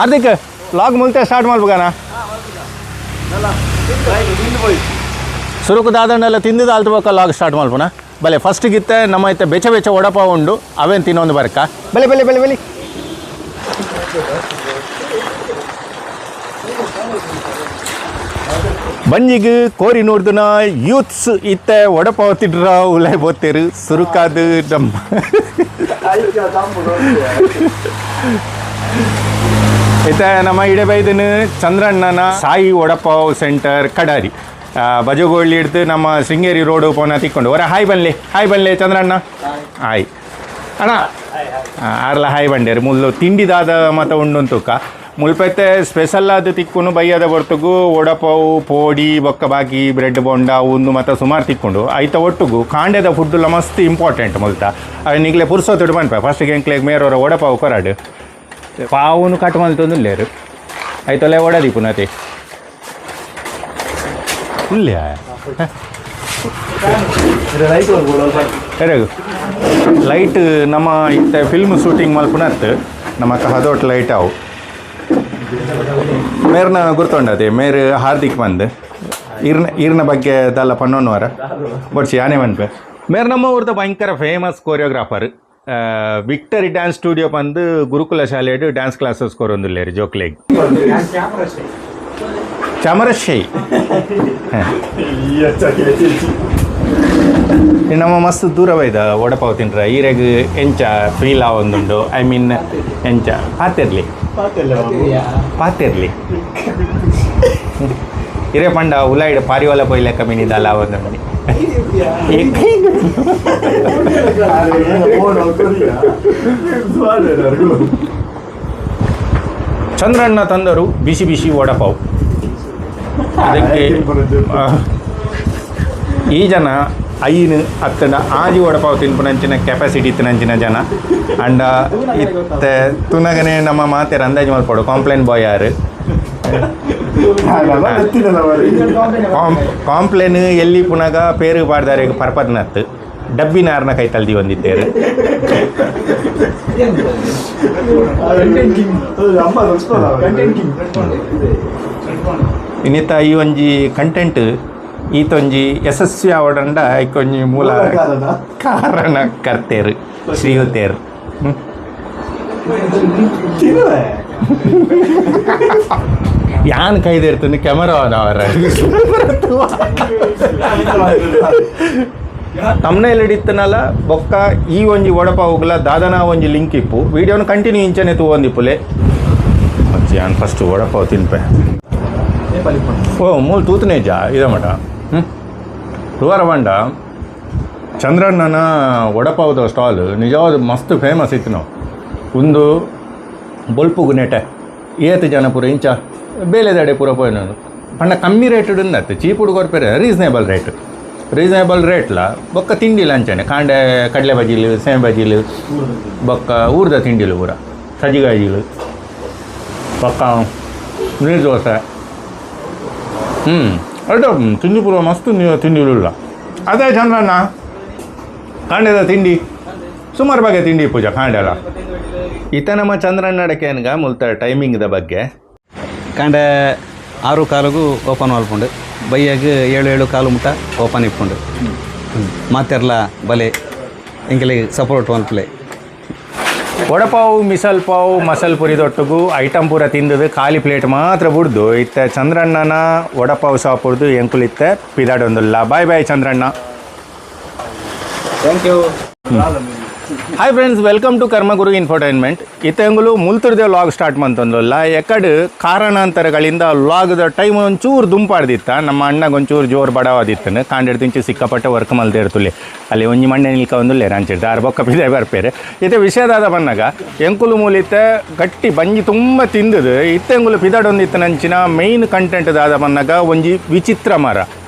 Hardik log ಮುಲ್ತೆ start ಮಾಡ್ಬೇಕಣ್ಣ ಸುರುಕು ದಾದಂಡೆಲ್ಲ ತಿಂದಿದ್ದು ಆಲ್ತಬೇಕ log start ಮಾಡ್ಬೋಣ ಬಲೆ ಫಸ್ಟಿಗಿತ್ತೆ ನಮ್ಮ ಇತ್ತೆ ಬೆಚ್ಚ ಬೆಚ್ಚ ವಡಪಾವ್ ಉಂಡು ಅವೇನು ತಿನ್ನೊಂದು ಬರಕ್ಕ ಬಲೆ ಬಲೆ ಬಲೆ ಬಲೆ ಬಂಜಿಗೆ ಕೋರಿ ನೋಡ್ದನ ಯೂತ್ಸ್ ಇತ್ತೆ ವಡಪಾವ್ ತಿಡ್ರ ಉಲಾಯ್ ಬೋತೇರು ಸುರುಕಾದು ನಮ್ಮ ಇತ್ತೆ ನಮ್ಮ ಇಡೆ ಬೈದನು ಚಂದ್ರಣ್ಣನ ಸಾಯಿ ವಡಪಾವ್ ಸೆಂಟರ್ ಕಡಾರಿ ಬಜಗೋಳ್ಳಿ ಹಿಡ್ದು ನಮ್ಮ ಶೃಂಗೇರಿ ರೋಡು ಪೋನ ತಿಕ್ಕೊಂಡು ಹೊರ ಹಾಯ್ ಬನ್ಲೆ ಚಂದ್ರಣ್ಣ ಹಾಯ್ ಅಣ್ಣ ಆರ್ಲ ಹಾಯ್ ಬಂಡೇರು ಮುಲ್ಲು ತಿಂಡಿದಾದ ಮತ ಉಂಡುಂತುಕ ಮುಲ್ಪೈತೆ ಸ್ಪೆಷಲ್ ಆದ ತಿಕ್ಕೊಂಡು ಬೈಯದ ಬರ್ತಗೂ ವಡಪಾವು ಪೋಡಿ ಬೊಕ್ಕ ಬಾಕಿ ಬ್ರೆಡ್ ಬೋಂಡ ಒಂದು ಮತ್ತು ಸುಮಾರು ತಿಕ್ಕೊಂಡು ಐತ ಒಟ್ಟಿಗೂ ಕಾಂಡೆದ ಫುಡ್ಡುಲ್ಲ ಮಸ್ತ್ ಇಂಪಾರ್ಟೆಂಟ್ ಮುಲ್ತ ನಿಗ್ಲೆ ಪುರ್ಸೋತಿಡು ಬನ್ಪ ಫಸ್ಟಿಗೆ ಎಂಕ್ಲೆಗ್ ಮೇರವರ ವಡಪಾವು ಕೊರಾಡು ಪಾವುನು ಕಟ್ ಮಲ್ತೊಂದು ಲೇರು ಐತೊಲೆ ಒಡದಿ ಪುನತಿ ಇಲ್ಲೇ ಲೈಟ್ ನಮ್ಮ ಇತ್ತೆ ಫಿಲ್ಮ್ ಶೂಟಿಂಗ್ ಮಲ್ಪುನತ್ ನಮ್ಮ ಹದೋಟ್ ಲೈಟ್ ಅವು ಮೇರ್ನ ಗುರ್ತೊಂಡದೆ ಮೇರ್ ಹಾರ್ದಿಕ್ ಬಂದು ಈರ್ನ ಬಗ್ಗೆ ದಲ್ಲ ಪನ್ನೊಂದುವಾರ ಬಡ್ಸಿ ಆನೆ ಬಂದ್ಪೆ ಮೇರ್ ನಮ್ಮ ಊರ್ದ ಭಯಂಕರ famous choreographer victory dance studio ಬಂದು ಗುರುಕುಲ ಶಾಲೆಡ್ ಡ್ಯಾನ್ಸ್ ಕ್ಲಾಸಸ್ ಕೊರೊಂದುಲ್ಲೇರಿ ಜೋಕ್ಲೆಗ್ ಚಾಮರಶೈ ನಮ್ಮ ಮಸ್ತ್ ದೂರ ಬೈದ ವಡಪಾವ್ ತಿನ್ರ ಈರೆಗ್ ಎಂಚ ಫೀಲ್ ಆವೊಂದುಂಡು ಐ ಮೀನ್ ಎಂಚ ಪಾತಿರ್ಲಿ ಇರೇ ಪಂಡ ಉಲಾಯ್ಡ್ ಪಾರಿವಾಳ ಪೊಯ್ ಲೆಕ್ಕ ಮಿನಿದಲ್ಲ ಆವೊಂದು ಚಂದ್ರಣ್ಣ ತಂದರು ಬಿಸಿ ಬಿಸಿ ವಡಪಾವ್ ಅದಕ್ಕೆ ಈ ಜನ ಐನು ಹತ್ತಡ ಆಜಿ ವಡಪಾವ್ ತಿನ್ಪುನಂಚಿನ ಕೆಪಾಸಿಟಿ ಇತ್ತಿನಂಚಿನ ಜನ ಅಂಡ ಇತ್ತೆ ತುನಗನೆ ನಮ್ಮ ಮಾತೇರು ಅಂದಾಜು ಮಲ್ಪಡು ಕಾಂಪ್ಲೇನ್ ಬಾಯ್ ಯಾರು ಕಾಂಪ್ಲೇನ್ ಎಲ್ಲಿ ಪುನಗ ಪೇರು ಪಾಡ್ದಾರೆ ಪರ್ಪದ್ನತ್ ಡಬ್ಬಿನಾರ್ನ ಕೈ ತಲ್ದಿ ಬಂದಿದ್ದೇರು ಇನ್ನಿತ್ತ ಈ ಒಂಜಿ ಕಂಟೆಂಟ್ ಈತೊಂಜಿ ಯಶಸ್ವಿ ಆವಡಂಡ ಐಕೊಂಜಿ ಮೂಲ ಕಾರಣ ಕರ್ತೇರು ಶ್ರೀಯುತೇರು ಯಾನ್ ಕೈದೇರ್ತಂದು ಕ್ಯಾಮರಾ ಅವರ ತಮ್ಮನೇಲಿ ಹಿಡಿತನಲ್ಲ ಬೊಕ್ಕ ಈ ಒಂಜಿ ವಡಪಾವುಗಳ ದಾದನ ಒಂಜಿ ಲಿಂಕ್ ಇಪ್ಪು ವಿಡಿಯೋನ ಕಂಟಿನ್ಯೂ ಇಂಚನೆ ತೂವೊಂದಿಪ್ಪುಲೆ ಅಜ್ಜಿ ನಾನು ಫಸ್ಟ್ ವಡಪಾವ್ ತಿನ್ಪೆ ಓ ಮೂಲ ತೂತನೇಜ ಇದ ಮಟ ತುವಾರ ಬಂಡ ಚಂದ್ರಣ್ಣನ ವಡಪಾವ್ದ ಸ್ಟಾಲ್ ನಿಜವಾದ ಮಸ್ತ್ ಫೇಮಸ್ ಇತ್ತು ನಾವು ಒಂದು ಬೊಲ್ಪುಗು ನೆಟೆ ಏತು ಜನ ಪೂರ ಇಂಚ ಬೇಲೆದಡೆ ಪೂರ ಪೋಯ್ ನಾನು ಪಂಡ ಕಮ್ಮಿ ರೇಟ್ ಉಂದತ್ತು ಚೀಪ್ ಹುಡುಗರು ರೀಸನೇಬಲ್ ರೇಟ್ಲ ಬೊಕ್ಕ ತಿಂಡಿಲ್ಲ ಅಂಚನೆ ಕಾಂಡೆ ಕಡಲೆ ಬಜ್ಜಿಲು ಸೇಮೆ ಬಜ್ಜಿಲು ಬೊಕ್ಕ ಊರ್ದ ತಿಂಡಿಲು ಪೂರ ಸಜ್ಜಿಗಾಯಿಲು ಬೊಕ್ಕ ನೀರು ದೋಸೆ ಅಡ್ಡ ತಿಂಡಿ ಪೂರ ಮಸ್ತ್ ತಿಂಡಿಲ್ಲ ಅದೇ ಚಂದ್ರಣ್ಣ ಕಾಂಡೆದ ತಿಂಡಿ ಸುಮಾರು ಬಗೆ ತಿಂಡಿ ಪೂಜಾ ಕಾಂಡೆಲ್ಲ ಈತ ನಮ್ಮ ಚಂದ್ರಣ್ಣ ಅಡಕೆನ್ಗ ಮುಲ್ತ ಟೈಮಿಂಗ್ದ ಬಗ್ಗೆ ಕಾಂಡೆ 6 ಕಾಲಗೂ ಓಪನ್ ಮಲ್ಪುಂಡು ಬೈಯಾಗ 7 ಕಾಲು ಮುಟ್ಟ ಓಪನ್ ಇಪ್ಪುಂಡು ಮಾತೆರ್ಲ ಬಲೆ ಎಂಕೆಲೆಗೆ ಸಪೋರ್ಟ್ ಮಲ್ಪಲೆ ವಡಪಾವು ಮಿಸಲ್ ಪಾವು ಮಸಲ್ ಪುರಿದೊಟ್ಟಿಗೂ ಐಟಮ್ ಪೂರ ತಿಂದದು ಖಾಲಿ ಪ್ಲೇಟ್ ಮಾತ್ರ ಬಿಡ್ದು ಇತ್ತೆ ಚಂದ್ರಣ್ಣನ ವಡಪಾವು ಶಾಪ್ ಹುಡ್ದು ಎಂಕುಲಿತ್ತೆ ಪಿದಾಡೊಂದುಲ್ಲ bye Chandranna thank you hi friends welcome to Karmaguru infotainment ಇತ್ತಂಗುಲು ಮುಲ್ತುರ್ದೆ ವ್ಲಾಗ್ ಸ್ಟಾರ್ಟ್ ಮಂತಂದಲ್ಲ ಎಕಡೆ ಕಾರಣಾಂತರಗಳಿಂದ ವ್ಲಾಗ್ದ ಟೈಮ್ ಒಂಚೂರು ದುಂಪಾಡ್ದಿತ್ತ ನಮ್ಮ ಅಣ್ಣಗೆ ಒಂಚೂರು ಜೋರು ಬಡವಾದಿತ್ತನು ಕಾಂಡಿಡ್ದಿಂಚು ಸಿಕ್ಕಾಪಟ್ಟೆ ವರ್ಕ್ ಮಲ್ದೇ ಇರ್ತುಲೆ ಅಲ್ಲಿ ಒಂಜಿ ಮಣ್ಣೆ ನಿಲ್ಕ ಒಂದುಲ್ಲೆ ರಾಂಚಿಡ್ದು ಆರು ಬೊಕ್ಕ ಪಿದೆ ಬರ್ಪೇರೆ ಇತ್ತೆ ವಿಷಯದಾದ ಬಂದಾಗ ಎಂಕುಲು ಮೂಲಿತ್ತೆ ಗಟ್ಟಿ ಬಂಜಿ ತುಂಬ ತಿಂದದು ಇತ್ತೆಂಗುಲು ಪಿದಾಡೊಂದಿತ್ತು ನಂಚಿನ ಮೇಯ್ನ್ ಕಂಟೆಂಟ್ ದಾದ ಬಂದಾಗ ಒಂಜಿ ವಿಚಿತ್ರ ಮರ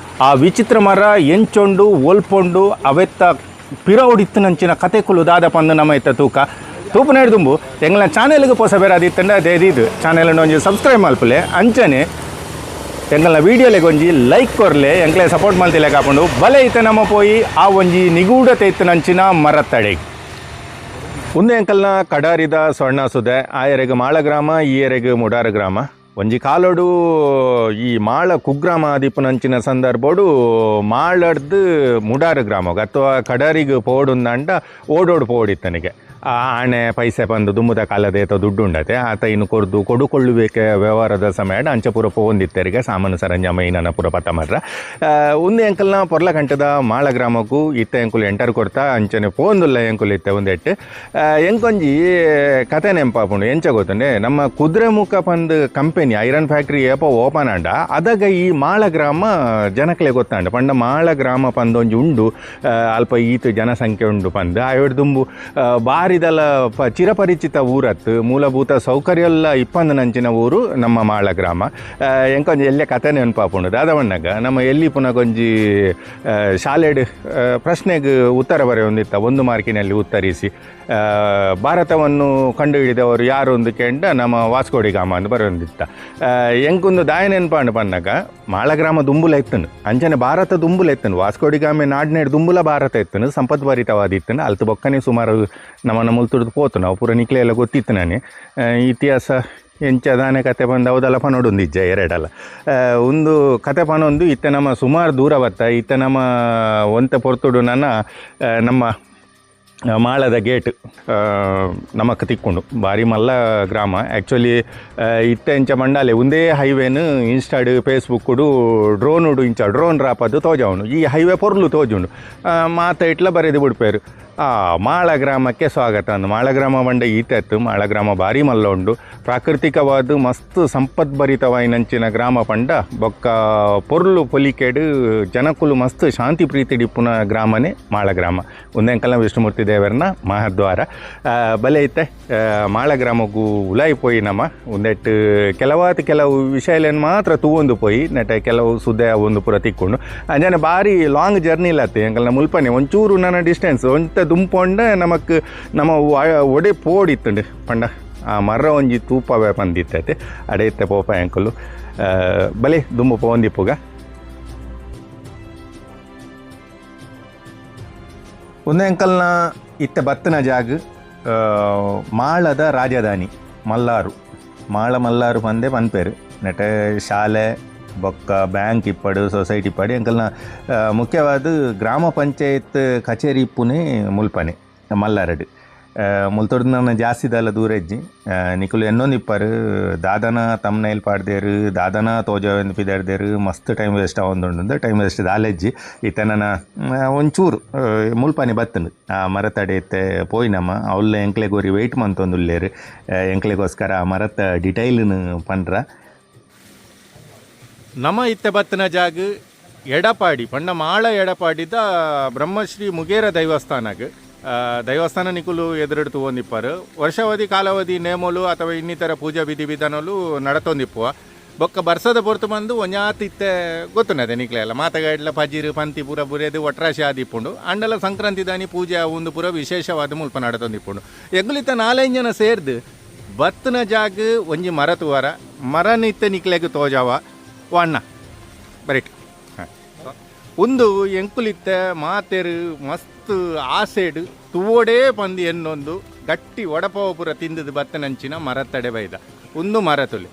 ಆ ವಿಚಿತ್ರ ಮರ ಎಂಚೊಂಡು ಒಲ್ಪೊಂಡು ಅವೆತ್ತ ಪಿರೌಡಿತ್ತು ನಂಚಿನ ಕತೆ ಕುಲು ದಾದ ಪಂದು ನಮ್ಮ ಇತ್ತ ತೂಪು ನೇಡ್ದುಂಬು ಎಂಗ್ಲ ಚಾನೆಲ್ಗೆ ಪೋಸ ಬೇರೆ ಅದಿತ್ತಂಡ ಅದೇ ಇದು ಚಾನೆಲ್ ಒಂಜಿ ಸಬ್ಸ್ಕ್ರೈಬ್ ಮಲ್ಪಲೆ ಅಂಚನೆ ಎಂಗಲ್ನ ವೀಡಿಯೋಲೆಗೆ ಒಂಜಿ ಲೈಕ್ ಕೊರ್ಲೆ ಎಂಕ್ಲೆ ಸಪೋರ್ಟ್ ಮಲ್ತಿಲೆ ಕಾಪುಂಡು ಬಲೆ ಇತ್ತೆ ನಮ್ಮ ಪೋಯಿ ಆ ಒಂಜಿ ನಿಗೂಢತೆ ಇತ್ತು ನಂಚಿನ ಮರ ತಡೆಗೆ ಒಂದೇ ಅಂಕಲ್ನ ಕಡಾರಿದ ಸ್ವರ್ಣ ಸುದೆ ಆ ಎರೆಗೆ ಮಾಳ ಗ್ರಾಮ ಈ ಎರೆಗೆ ಮುಡಾರ ಗ್ರಾಮ ಒಂಜಿ ಕಾಲೋಡು ಈ ಮಾಳ ಕುಗ್ರಾಮ ಆದಿಪ್ಪುನಂಚಿನ ಸಂದರ್ಭಡು ಮಾಳಡ್ದು ಮುಡಾರ ಗ್ರಾಮಗ ಅಥವಾ ಕಡಾರಿಗೆ ಪೋಡುಂದಂಡ ಓಡೋಡು ಪೋಡಿತ್ತನಿಗೆ ಆ ಆಣೆ ಪೈಸೆ ಬಂದು ದುಮ್ಮದ ಕಾಲದ ಏತೋ ದುಡ್ಡು ಉಂಡತೆ ಆತ ಇನ್ನು ಕೊರ್ದು ಕೊಡುಕೊಳ್ಳುವಿಕೆ ವ್ಯವಹಾರದ ಸಮಯ ಅಂಚಪುರ ಪೋಂದಿತ್ತರಿಗೆ ಸಾಮಾನು ಸರಂಜಾಮ ಏನನ ಪುರ ಪತ್ತ ಮರ್ರ ಒಂದೇ ಅಂಕಲ್ನ ಪೊರ್ಲ ಕಂಟದ ಮಾಳ ಗ್ರಾಮಕ್ಕೂ ಇತ್ತ ಎಂಕುಲು ಎಂಟರ್ ಕೊಡ್ತಾ ಅಂಚನೆ ಪೋಂದುಲ್ಲ ಎಂಕುಲು ಇತ್ತೆ ಒಂದೆಟ್ಟು ಎಂಕೊಂಜಿ ಕತೆ ನೆಂಪಾಪುಂಡು ಎಂಚ ಗೊತ್ತಂಡೆ ನಮ್ಮ ಕುದುರೆಮುಖ ಪಂದ್ ಕಂಪೆನಿ ಐರನ್ ಫ್ಯಾಕ್ಟ್ರಿ ಏಪ ಓಪನ್ ಆಂಡ ಅದಾಗ ಈ ಮಾಳ ಗ್ರಾಮ ಜನಕ್ಲೆ ಗೊತ್ತಾಂಡ ಪಂಡ ಮಾಳ ಗ್ರಾಮ ಪಂದೊಂಜಿ ಉಂಡು ಅಲ್ಪ ಈತು ಜನಸಂಖ್ಯೆ ಉಂಡು ಪಂದ್ ಆಯೋಡ್ ದುಂಬು ಬಾರಿ ಇದೆಲ್ಲ ಚಿರಪರಿಚಿತ ಊರತ್ತು ಮೂಲಭೂತ ಸೌಕರ್ಯ ಎಲ್ಲ ಇಪ್ಪಂದನಂಚಿನ ಊರು ನಮ್ಮ ಮಾಳ ಗ್ರಾಮ ಎಂಕೊಂಜಿ ಎಲ್ಲೇ ಕತೆ ನೆನಪಾಪುಂಡು ದಾದವಣ್ಣಗ ನಮ್ಮ ಎಲ್ಲಿ ಪುನಗೊಂಜಿ ಶಾಲೆಡ್ ಪ್ರಶ್ನೆಗೆ ಉತ್ತರ ಬರೆಯೊಂದಿತ್ತ 1 ಮಾರ್ಕಿನಲ್ಲಿ ಉತ್ತರಿಸಿ ಭಾರತವನ್ನು ಕಂಡುಹಿಡಿದವರು ಯಾರು ಒಂದು ಕೆಂಡ ನಮ್ಮ ವಾಸ್ಕೋಡಿ ಗಾಮ ಅಂತ ಬರೆಯೊಂದಿತ್ತ ಎಂಕೊಂದು ದಾಯ ನೆನಪಾಂಡು ಪನ್ನಗ ಮಾಳ ಗ್ರಾಮ ದುಂಬುಲ ಎತ್ತನು ಅಂಚನೆ ಭಾರತ ದುಂಬುಲ ಎತ್ತನು ವಾಸ್ಕೋಡಿ ಗಾಮೆ ನಾಡ್ನೇಡು ದುಂಬುಲ ಭಾರತ ಎತ್ತನು ಸಂಪದ್ಭರಿತವಾದಿತ್ತನು ಅಲ್ತು ಬೊಕ್ಕನೆ ಸುಮಾರು ನಮ್ಮನ್ನು ಮುಲ್ತುಡ್ದು ಪೋತು ನಾವು ಪೂರ ನಿಕ್ಲೆ ಎಲ್ಲ ಗೊತ್ತಿತ್ತು ನಾನು ಇತಿಹಾಸ ಎಂಚದಾನೆ ಕತೆ ಬಂದು ಅವದೆಲ್ಲ ಪನೋಡೊಂದು ಇಜ್ಜ ಎರಡಲ್ಲ ಒಂದು ಕತೆ ಪನೊಂದು ಇತ್ತ ನಮ್ಮ ಸುಮಾರು ದೂರ ಬತ್ತ ಇತ್ತ ನಮ್ಮ ಒಂತೆ ಪೊರ್ತುಡು ನನ್ನ ನಮ್ಮ ಮಾಳದ ಗೇಟ್ ನಮಕ್ ತಿಕ್ಕೊಂಡು ಬಾರಿ ಮಲ್ಲ ಗ್ರಾಮ ಆ್ಯಕ್ಚುಲಿ ಇತ್ತ ಇಂಚ ಮಂಡಾಲೆ ಒಂದೇ ಹೈವೇನು ಇನ್ಸ್ಟಾಡ್ ಫೇಸ್ಬುಕ್ಕುಡು ಡ್ರೋನುಡು ಇಂಚ ಡ್ರೋನ್ ರಾಪದ್ದು ತೋಜವನು ಈ ಹೈವೇ ಪೊರ್ಲು ತೋಜುಂಡು ಮಾತ ಇಟ್ಲ ಬರೆದು ಬಿಡ್ಪೇರು ಮಾಳ ಗ್ರಾಮಕ್ಕೆ ಸ್ವಾಗತ ಅಂದು ಮಾಳ ಗ್ರಾಮ ಬಂಡೆ ಈತೆತ್ತು ಮಾಳ ಗ್ರಾಮ ಭಾರಿ ಮಲ್ಲ ಉಂಡು ಪ್ರಾಕೃತಿಕವಾದ ಮಸ್ತ್ ಸಂಪದ್ಭರಿತವಾಯಿನಂಚಿನ ಗ್ರಾಮ ಪಂಡ ಬೊಕ್ಕ ಪೊರ್ಲು ಪೊಲಿಕೆಡು ಜನಕ್ಕುಲು ಮಸ್ತ್ ಶಾಂತಿ ಪ್ರೀತಿ ಡಿಪ್ಪುನ ಗ್ರಾಮನೇ ಮಾಳ ಗ್ರಾಮ ಒಂದೆಂಕಲ್ನ ವಿಷ್ಣುಮೂರ್ತಿ ದೇವರನ ಮಹದ್ವಾರ ಬಲೆ ಐತೆ ಮಾಳ ಗ್ರಾಮಗೂ ಉಲಾಯಿ ಪೋಯಿ ನಮ್ಮ ಒಂದೆಟ್ಟು ಕೆಲವು ವಿಷಯಲೇನು ಮಾತ್ರ ತೂವೊಂದು ಪೋಯಿ ನೆಟ್ಟೆ ಕೆಲವು ಸುದ್ದೆ ಒಂದು ಪುರ ತಿಕ್ಕೊಂಡು ಅಂಜನೆ ಭಾರಿ ಲಾಂಗ್ ಜರ್ನಿ ಇಲ್ಲತ್ತೆ ಎಂಕಲ್ನ ಮುಲ್ಪನೆ ಒಂಚೂರು ನನ್ನ ಡಿಸ್ಟೆನ್ಸ್ ಒಂತ ದುಂಪೊಂಡ ನಮಕ್ ನಮ್ಮ ಒಡೆ ಪೋಡಿತ್ತುಂಡು ಪಂಡ ಆ ಮರ ಒಂಜಿ ತೂಪವೇ ಬಂದಿತ್ತೈತೆ ಅಡೆಯತ್ತೆ ಪೋಪ ಎಂಕಲು ಬಲೆ ದುಂಬು ಪೋಂದಿಪ್ಪುಗ ಒಂದೇ ಅಂಕಲ್ನ ಇತ್ತ ಬತ್ತನ ಜಾಗ ಮಾಳದ ರಾಜಧಾನಿ ಮಲ್ಲಾರು ಮಲ್ಲಾರು ಪಂದೆ ಪನ್ಪೇರು ನೆಟ ಶಾಲೆ ಬೊಕ್ಕ ಬ್ಯಾಂಕ್ ಇಪ್ಪಡು ಸೊಸೈಟಿ ಇಪ್ಪಡು ಎಂಕಲ್ನ ಮುಖ್ಯವಾದ ಗ್ರಾಮ ಪಂಚಾಯತ್ ಕಚೇರಿ ಇಪ್ಪುನೇ ಮುಲ್ಪನೆ ಮಲ್ಲಾರಡು ಮುಲ್ತೊಡ್ದು ನನ್ನ ಜಾಸ್ತಿದಲ್ಲ ದೂರ ಇಜ್ಜಿ ನಿಕುಲು ಇನ್ನೊಂದು ಇಪ್ಪರು ದಾದನ ತಮ್ಮನೇಲಿ ಪಾಡ್ದೇರು ದಾದನ ತೋಜವೆಂದು ಪಿದಾಡ್ದೇರು ಮಸ್ತ್ ಟೈಮ್ ವೇಸ್ಟ್ ಆವೊಂದುಂಡು ಟೈಮ್ ವೇಸ್ಟ್ ದಾಲೆಜ್ಜಿ ಈತ ನನ್ನ ಒಂಚೂರು ಮುಲ್ಪನೆ ಬತ್ತಂಡು ಆ ಮರತ ಅಡೆಯತ್ತೆ ಪೋಯಿನಮ್ಮ ಅವಲ್ಲ ಎಂಕ್ಲೆಗೋರಿ ವೆಯ್ಟ್ ಮಂತೊಂದುಲ್ಲೇರು ಎಂಕ್ಲೆಗೋಸ್ಕರ ಆ ಮರತ ಡಿಟೈಲ್ನು ಪಂಡ್ರ ನಮ್ಮ ಇತ್ತೆ ಬತ್ತನ ಜಾಗ ಎಡಪಾಡಿ ಪಂಡ ಮಾಳ ಎಡಪಾಡಿದ ಬ್ರಹ್ಮಶ್ರೀ ಮುಗೇರ ದೈವಸ್ಥಾನ ನಿಕುಲು ಎದುರಿಡ್ತು ಒಂದಿಪ್ಪರು ವರ್ಷಾವಧಿ ಕಾಲಾವಧಿ ನೇಮಲು ಅಥವಾ ಇನ್ನಿತರ ಪೂಜಾ ವಿಧಿ ವಿಧಾನಲು ನಡತೊಂದಿಪ್ಪುವ ಬೊಕ್ಕ ಬರ್ಸದ ಪೊರ್ತು ಬಂದು ಒಂಜಾತಿತ್ತೆ ಗೊತ್ತುನದೆ ನಿಕ್ಲೆ ಎಲ್ಲ ಮಾತಗಾಡ್ಲ ಪಜೀರು ಪಂತಿ ಪೂರ ಬುರೇದು ಒಟ್ರಾಶಿ ಆದಿಪ್ಪುಂಡು ಅಂಡಲ ಸಂಕ್ರಾಂತಿ ದಾನಿ ಪೂಜೆ ಒಂದು ಪೂರ ವಿಶೇಷವಾದ ಮುಲ್ಪ ನಡತೊಂದಿಪ್ಪುಂಡು ಎಗ್ಲಿತ್ತ 4 ಜನ ಸೇರ್ದು ಬತ್ತನ ಜಾಗ ಒಂಜಿ ಮರ ತುವರ ಮರ ನಿತ್ತ ನಿಕ್ಲೆಗೆ ತೋಜಾವ ಅಣ್ಣ ಬರೀಟ್ ಒಂದು ಎಂಕುಲಿತ್ತ ಮಾತೆರು ಮಸ್ತ್ ಆಸೆಡು ತೂವೋಡೇ ಪಂದು ಎನ್ನೊಂದು ಗಟ್ಟಿ ಒಡಪವಪುರ ತಿಂದದು ಬತ್ತನಂಚಿನ ಮರತ್ತಡೆ ಬೈದ ಒಂದು ಮರತುಲಿ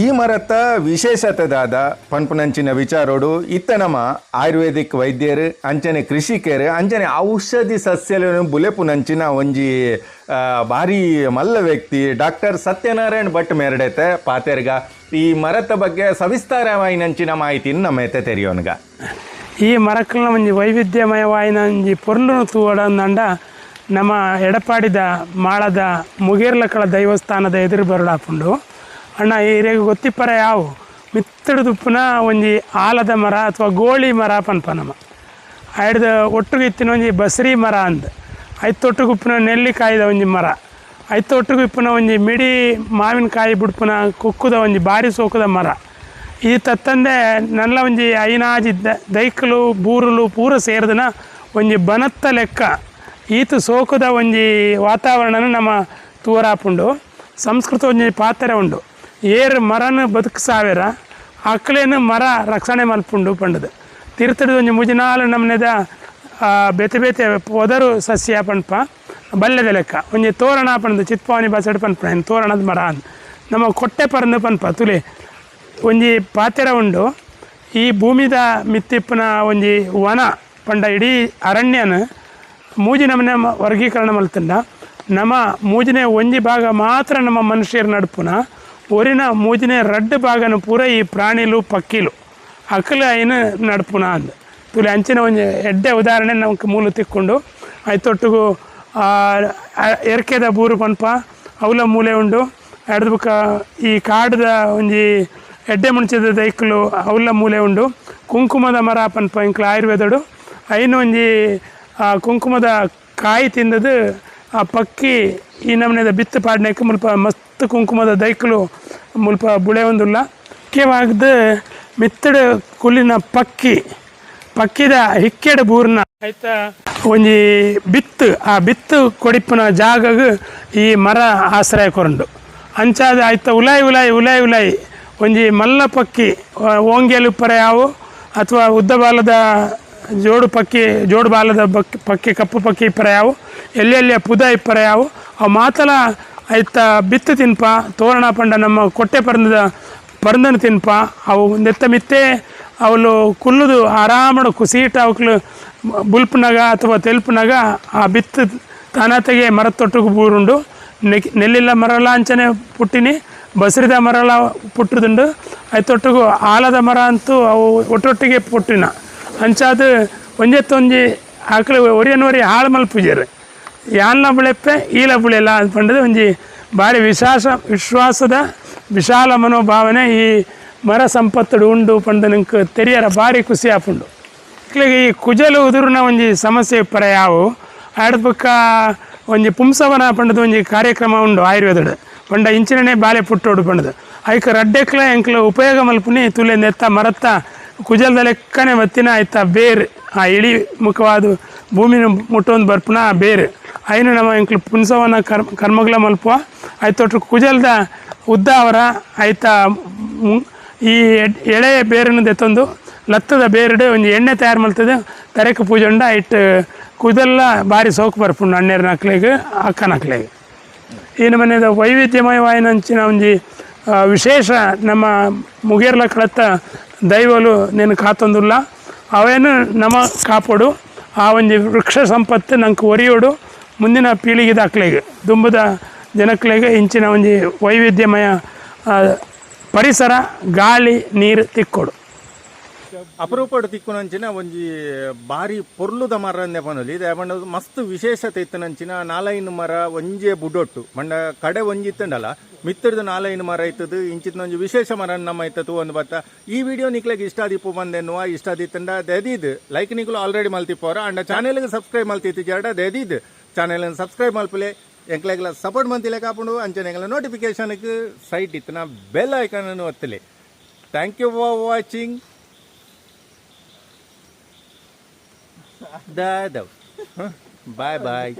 ಈ ಮರತ ವಿಶೇಷತೆದಾದ ಪನ್ಪುನಂಚಿನ ವಿಚಾರೋಡು ಇತ್ತ ನಮ್ಮ ಆಯುರ್ವೇದಿಕ್ ವೈದ್ಯರು ಅಂಚನೆ ಕೃಷಿಕರು ಅಂಚನೆ ಔಷಧಿ ಸಸ್ಯలను ಬುಲೆಪುನಂಚಿನ ಒಂಜಿ ಭಾರಿ ಮಲ್ಲ ವ್ಯಕ್ತಿ ಡಾಕ್ಟರ್ ಸತ್ಯನಾರಾಯಣ್ ಭಟ್ ಮೇರಡೆತೆ ಪಾತೆರ್ಗ ಈ ಮರತ ಬಗ್ಗೆ ಸವಿಸ್ತಾರವಾಯಿನಂಚಿನ ಮಾಹಿತಿನ ನಮ್ಮ ಎತ್ತೆ ತೆರೆಯೋನ್ಗ ಈ ಮರಕ್ಕಲ್ನ ಒಂಜಿ ವೈವಿಧ್ಯಮಯವಾಯಿನ ಒಂಜಿ ಪೊರ್ಲುನು ತೂವಡಂದಂಡ ನಮ್ಮ ಎಡಪಾಡಿದ ಮಾಳದ ಮುಗೇರ್ಲಕಳ ದೈವಸ್ಥಾನದ ಎದುರು ಬರಡಾಪುಂಡು ಅಣ್ಣ ಹಿರಿಯಾಗ ಗೊತ್ತಿಪ್ಪರ ಯಾವು ಮಿತ್ತಡುದುಪ್ಪುನ ಒಂಜಿ ಆಲದ ಮರ ಅಥವಾ ಗೋಳಿ ಮರ ಪನ್ಪನಮ ಐಡ್ದು ಒಟ್ಟಿಗೆ ಇತ್ತಿನ ಒಂಜಿ ಬಸರಿ ಮರ ಅಂದ್ ಐತೊಟ್ಟುಗುಪ್ಪುನ ನೆಲ್ಲಿಕಾಯ್ದ ಒಂಜಿ ಮರ ಐತೊಟ್ಟಿಗೂ ಇಪ್ಪುನ ಒಂಜಿ ಮಿಡಿ ಮಾವಿನಕಾಯಿ ಬುಡ್ಪುನ ಕುಕ್ಕುದ ಒಂಜಿ ಬಾರಿ ಸೋಕುದ ಮರ ಈ ತತ್ತಂದೆ ನಲ್ಲ ಒಂಜಿ ಐನಾಜಿ ದೈಕಲು ಬೂರುಲು ಪೂರ ಸೇರಿದನ ಒಂಜಿ ಬನತ್ತ ಲೆಕ್ಕ ಈತು ಸೋಕುದ ಒಂಜಿ ವಾತಾವರಣನ ನಮ್ಮ ತೂರಾಪುಂಡು ಸಂಸ್ಕೃತ ಒಂಜಿ ಪಾತ್ರೆ ಉಂಡು ಏರು ಮರನ ಬದುಕು ಸಾವಿರ ಅಕ್ಲೇನು ಮರ ರಕ್ಷಣೆ ಮಲ್ಪುಂಡು ಪಂಡದು ತಿರುತಡಿದ ಒಂಜಿ ಮುಜಿನಾಲು ನಮ್ಮನೆದ ಬೇತೆ ಬೇತೆ ಪೊದರು ಸಸ್ಯ ಪನ್ಪ ಬಲ್ಲೆದ ಲೆಕ್ಕ ಒಂಜಿ ತೋರಣ ಪಂದು ಚಿತ್ಪಾವನಿ ಬಸಡ್ ಪನ್ಪ ತೋರಣದ ಮರ ಅಂದ್ ನಮ್ಮ ಕೊಟ್ಟೆ ಪರಂದು ಪನ್ಪ ತುಲೆ ಒಂಜಿ ಪಾತೆರ ಉಂಡು ಈ ಭೂಮಿದ ಮಿತ್ತಿಪ್ಪನ ಒಂಜಿ ವನ ಪಂಡ ಇಡೀ ಅರಣ್ಯನ ಮೂಜಿ ನಮನೆ ವರ್ಗೀಕರಣ ಮಲ್ತಂಡ ನಮ್ಮ ಮೂಜಿನ ಒಂಜಿ ಭಾಗ ಮಾತ್ರ ನಮ್ಮ ಮನುಷ್ಯರು ನಡುಪುನ ಒರಿನ ಮೂಜಿನ ರಡ್ಡು ಭಾಗನ ಪೂರ ಈ ಪ್ರಾಣಿಲು ಪಕ್ಕಿಲು ಅಕಲು ಐನು ನಡುಪುನ ಅಂದ್ ತುಲೆ ಅಂಚಿನ ಒಂಜಿ ಎಡ್ಡೆ ಉದಾಹರಣೆ ನಮ್ಗೆ ಮೂಲು ತಿಕ್ಕೊಂಡು ಐತೊಟ್ಟಿಗೂ ಎರ್ಕೆದ ಬೂರು ಪನ್ಪ ಅವಲ ಮೂಲೆ ಉಂಡು ಎಡ್ದ ಬುಕ್ಕ ಈ ಕಾಡದ ಒಂಜಿ ಎಡ್ಡೆ ಮುಂಚದ ದೈಕ್ಲು ಅವಲ ಮೂಲೆ ಉಂಡು ಕುಂಕುಮದ ಮರ ಪನ್ಪ ಇಂಕ್ಲ ಆಯುರ್ವೇದಡು ಐನು ಒಂಜಿ ಕುಂಕುಮದ ಕಾಯಿ ತಿಂದದು ಆ ಪಕ್ಕಿ ಈ ನಮನೆದ ಬಿತ್ತು ಪಾಡ್ನಕ್ಕೆ ಮುಲ್ಪ ಮಸ್ತ್ ಕುಂಕುಮದ ದೈಕ್ಲು ಮುಲ್ಪ ಬುಳೆ ಒಂದುಲ್ಲ ಮುಖ್ಯವಾಗದು ಮಿತ್ತಡ ಕುಲ್ಲಿನ ಪಕ್ಕಿದ ಹಿಕ್ಕೆಡ ಬೂರ್ನ ಆಯ್ತಾ ಒಂಜಿ ಬಿತ್ತು ಆ ಬಿತ್ತು ಕೊಡಿಪ್ಪನ ಜಾಗಗ ಈ ಮರ ಆಶ್ರಯ ಕೊರಂಡು ಅಂಚಾದ ಆಯ್ತಾ ಉಲಾಯಿ ಒಂಜಿ ಮಲ್ಲ ಪಕ್ಕಿ ಓಂಗೆಲು ಪರೆಯಾವು ಅಥವಾ ಉದ್ದ ಬಾಲದ ಜೋಡು ಬಾಲದ ಪಕ್ಕಿ ಕಪ್ಪು ಪಕ್ಕಿ ಪರೆಯಾವು ಎಲ್ಲೆಲ್ಲಿಯ ಪುದ ಇಪ್ಪರೆಯಾವು ಅವು ಮಾತಲ ಆಯ್ತ ಬಿತ್ತು ತಿನ್ಪ ತೋರಣ ಪಂಡ ನಮ್ಮ ಕೊಟ್ಟೆ ಪರಂದನ ತಿನ್ಪ ಅವು ನೆತ್ತ ಮಿತ್ತೆ ಅವಳು ಕುಲ್ಲುದು ಆರಾಮಡು ಕುಸೀಟ ಅವಕ್ಲು ಬುಲ್ಪನಾಗ ಅಥವಾ ತೆಲ್ಪನಾಗ ಆ ಬಿತ್ತು ತಾನತೆಗೆ ಮರದ ತೊಟ್ಟುಗು ಬೂರುಂಡು ನೆಲ್ಲಿಲ್ಲ ಮರಲ ಅಂಚನೆ ಪುಟ್ಟಿನಿ ಬಸರಿದ ಮರಲ ಪುಟ್ಟದುಂಡು ಐತೊಟ್ಟಿಗೂ ಆಲದ ಮರ ಅಂತೂ ಅವು ಒಟ್ಟೊಟ್ಟಿಗೆ ಪುಟ್ಟಿನ ಅಂಚಾದ ಒಂಜೆತ್ತೊಂಜಿ ಆಕಳು ಒರಿಯನವರಿ ಹಾಳು ಮಲ್ಪುಜರು ಯಾನ್ಲ ಬುಳೆಪ್ಪೆ ಈಲ ಬುಳೆಲ್ಲ ಅಂದ್ಕೊಂಡದು ಒಂಜಿ ಭಾರಿ ವಿಶ್ವಾಸದ ವಿಶಾಲ ಮನೋಭಾವನೆ ಈ ಮರ ಸಂಪತ್ತು ಉಂಡು ಪಂಡ ನಂಗೆ ತೆರಿಯರ ಭಾರಿ ಖುಷಿ ಆಪುಂಡು ಮಕ್ಕಳಿಗೆ ಈ ಕುಜಲು ಉದುರಿನ ಒಂಜಿ ಸಮಸ್ಯೆ ಪರ ಯಾವು ಆಡ್ಬೇಕ ಒಂಜಿ ಪುಂಸವನ ಪಂಡದ ಒಂಜಿ ಕಾರ್ಯಕ್ರಮ ಉಂಡು ಆಯುರ್ವೇದದ ಪಂಡ ಇಂಚಿನೇ ಬಾಲೆ ಪುಟ್ಟೋಡು ಪಂಡದು ಐಕ ರಡ್ಡೆಕ್ಲ ಎಂಕ್ಲ ಉಪಯೋಗ ಮಲ್ಪುನಿ ತುಲೆ ನೆತ್ತ ಮರತ್ತ ಕುಜಲದ ಲೆಕ್ಕನೆ ಮತ್ತಿನ ಆಯ್ತಾ ಬೇರು ಆ ಇಳಿ ಮುಖವಾದ ಭೂಮಿನ ಮುಟ್ಟೊಂದು ಬರ್ಪುನ ಬೇರು ಐನು ನಮ್ಮ ಎಂಕ್ಲು ಪುಂಸವನ ಕರ್ಮಗ್ಲ ಮಲ್ಪುವ ಆಯ್ತೊಟ್ಟು ಕುಜಲದ ಉದ್ದ ಅವರ ಆಯ್ತಾ ಈ ಎಳೆಯ ಬೇರನ್ನು ದೆತ್ತೊಂದು ಲತ್ತದ ಬೇರೆಡೆ ಒಂಜಿ ಎಣ್ಣೆ ತಯಾರು ಮಲ್ತದೆ ತರೆಕ ಪೂಜೆ ಉಂಡ ಇಟ್ಟು ಕುದೆಲ್ಲ ಭಾರಿ ಸೋಕು ಬರ್ಪುಂಡು ಅಣ್ಣೇರ ನಕ್ಲೆಗೆ ಅಕ್ಕ ನಕ್ಲೆಗೆ ಈ ನಮನೆದ ವೈವಿಧ್ಯಮಯವಾಯಿನಂಚಿನ ಒಂಜಿ ವಿಶೇಷ ನಮ್ಮ ಮುಗೇರ್ಲ ಕಳತ್ತ ದೈವಲು ನೀನು ಕಾತೊಂದುಲ್ಲ ಅವೇನು ನಮ್ಮ ಕಾಪೋಡು ಆ ಒಂಜಿ ವೃಕ್ಷ ಸಂಪತ್ತು ನಂಗೆ ಒರಿಯೋಡು ಮುಂದಿನ ಪೀಳಿಗೆದ ಅಕ್ಲೆಗೆ ದುಂಬದ ಜನಕ್ಲೆಗೆ ಇಂಚಿನ ಒಂಜಿ ವೈವಿಧ್ಯಮಯ ಪರಿಸರ ಗಾಳಿ ನೀರು ತಿಕ್ಕೊಡು ಅಪರೂಪಡು ತಿಕ್ಕುನಂಚಿನ ಒಂಜಿ ಬಾರಿ ಪೊರ್ಲುದ ಮರ ಅಂದೆ ಪನೊಲಿ ಇದು ಯಾಪಂಡ ಮಸ್ತ್ ವಿಶೇಷತೆ ಇತ್ತನಂಚಿನ ನಾಲೈನು ಮರ ಒಂಜೆ ಬುಡೊಟ್ಟು ಮಂಡ ಕಡೆ ಒಂಜಿ ಇತ್ತಂಡಲ್ಲ ಮಿತ್ತಡ್ದು ನಾಲೈನು ಮರ ಇತ್ತದು ಇಂಚಿನ ಒಂಜಿ ವಿಶೇಷ ಮರ ನಮ್ಮ ಇತ್ತತು ಒಂದು ಬತ್ತ ಈ ವಿಡಿಯೋ ನಿಕ್ಲೆಗೆ ಇಷ್ಟ ದಿಪ್ಪು ಬಂದೆನ್ನುವ ಇಷ್ಟ ದಿತ್ತಂಡ ದೆದಿದ್ ಲೈಕ್ ನಿಕ್ಲು ಆಲ್ರೆಡಿ ಮಲ್ತಿಪ್ಪವ್ರ ಅಂಡ ಚಾನೆಲ್ಗೆ ಸಬ್ಸ್ಕ್ರೈಬ್ ಮಲ್ತಿತ್ತು ಜಡ ದೆದಿದ್ ಚಾನೆಲ್ನ ಸಬ್ಸ್ಕ್ರೈಬ್ ಮಲ್ಪಲೆ ಎಂಕ್ಲೆಗ್ಲ ಸಪೋರ್ಟ್ ಮಂತಿಲೆ ಕಾಪುಂಡು ಅಂಚನೆಗ್ಲ ನೋಟಿಫಿಕೇಶನ್ಗೆ ಸೈಟ್ ಇತ್ತನ ಬೆಲ್ ಐಕನನ್ನು ಒತ್ತಲೆ thank you for watching Bye bye.